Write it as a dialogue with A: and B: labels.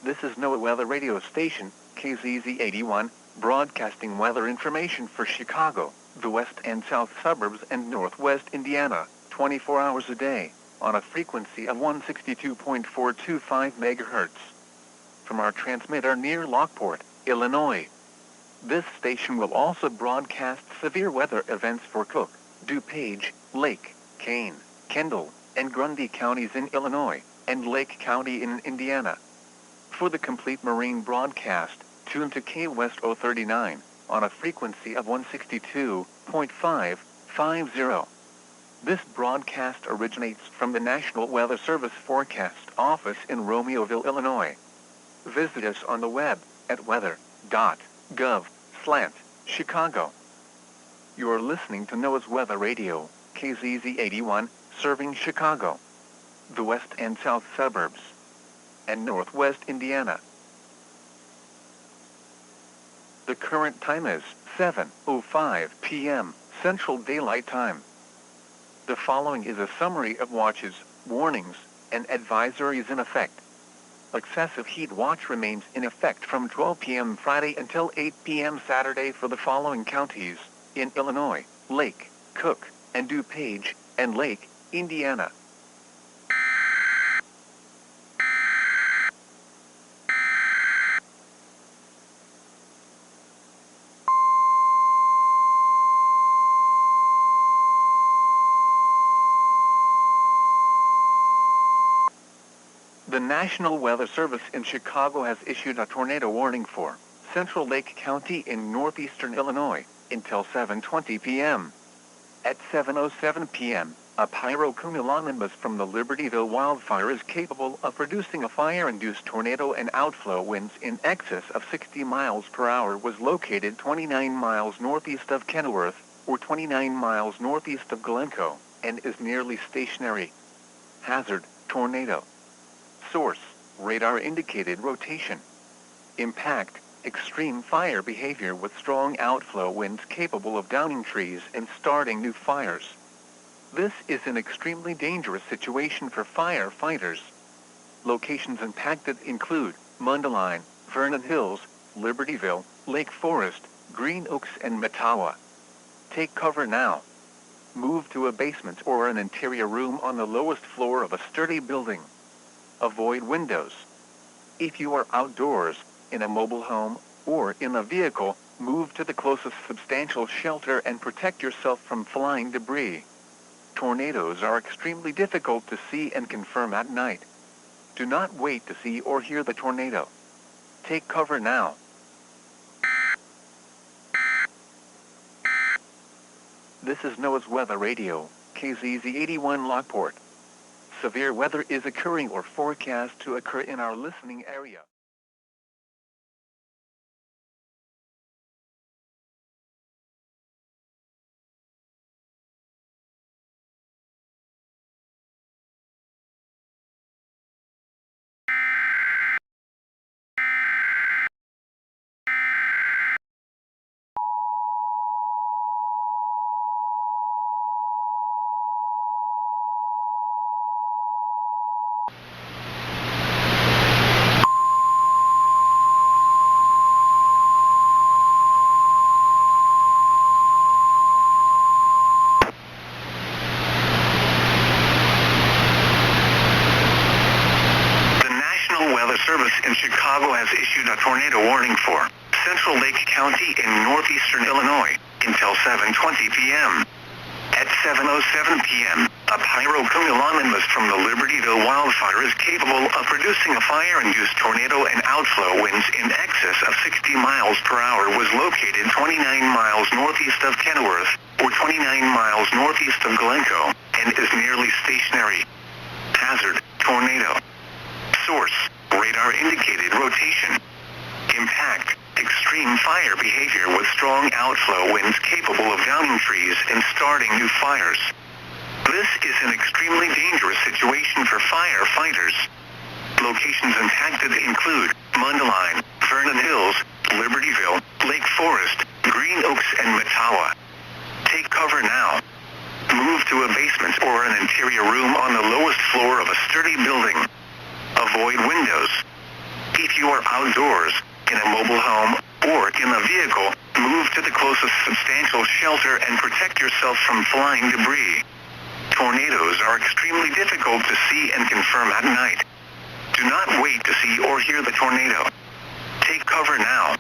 A: This is NOAA Weather Radio Station, KZZ81, broadcasting weather information for Chicago, the west and south suburbs and northwest Indiana, 24 hours a day, on a frequency of 162.425 MHz. From our transmitter near Lockport, Illinois. This station will also broadcast severe weather events for Cook, DuPage, Lake, Kane, Kendall, and Grundy counties in Illinois, and Lake County in Indiana. For the complete marine broadcast, tune to K-West 039, on a frequency of 162.550. This broadcast originates from the National Weather Service Forecast Office in Romeoville, Illinois. Visit us on the web at weather.gov/Chicago. You are listening to NOAA's Weather Radio, KZZ81, serving Chicago, the west and south suburbs, and northwest Indiana. The current time is 7:05 p.m. Central Daylight Time. The following is a summary of watches, warnings, and advisories in effect. Excessive heat watch remains in effect from 12 p.m. Friday until 8 p.m. Saturday for the following counties in Illinois: Lake, Cook, and DuPage, and Lake, Indiana. The National Weather Service in Chicago has issued a tornado warning for Central Lake County in northeastern Illinois until 7:20 p.m. At 7:07 p.m., a pyrocumulonimbus from the Libertyville wildfire is capable of producing a fire-induced tornado, and outflow winds in excess of 60 miles per hour was located 29 miles northeast of Kenilworth, or 29 miles northeast of Glencoe, and is nearly stationary. Hazard: tornado. Source: radar-indicated rotation. Impact: extreme fire behavior with strong outflow winds capable of downing trees and starting new fires. This is an extremely dangerous situation for firefighters. Locations impacted include Mundelein, Vernon Hills, Libertyville, Lake Forest, Green Oaks, and Mattawa. Take cover now. Move to a basement or an interior room on the lowest floor of a sturdy building. Avoid windows. If you are outdoors, in a mobile home, or in a vehicle, move to the closest substantial shelter and protect yourself from flying debris. Tornadoes are extremely difficult to see and confirm at night. Do not wait to see or hear the tornado. Take cover now. This is NOAA's Weather Radio, KZZ81 Lockport. Severe weather is occurring or forecast to occur in our listening area. Service in Chicago has issued a tornado warning for Central Lake County in northeastern Illinois until 7:20 p.m. At 7:07 p.m., a pyrocumulonimbus from the Libertyville wildfire is capable of producing a fire-induced tornado, and outflow winds in excess of 60 miles per hour was located 29 miles northeast of Kenilworth, or 29 miles northeast of Glencoe, and is nearly stationary. Hazard: tornado. Source: radar-indicated rotation. Impact: extreme fire behavior with strong outflow winds capable of downing trees and starting new fires. This is an extremely dangerous situation for firefighters. Locations impacted include Mundelein, Vernon Hills, Libertyville, Lake Forest, Green Oaks, and Mattawa. Take cover now. Move to a basement or an interior room on the lowest floor of a sturdy building. Avoid windows.
B: If you are outdoors, in a mobile home, or in a vehicle, move to the closest substantial shelter and protect yourself from flying debris. Tornadoes are extremely difficult to see and confirm at night. Do not wait to see or hear the tornado. Take cover now.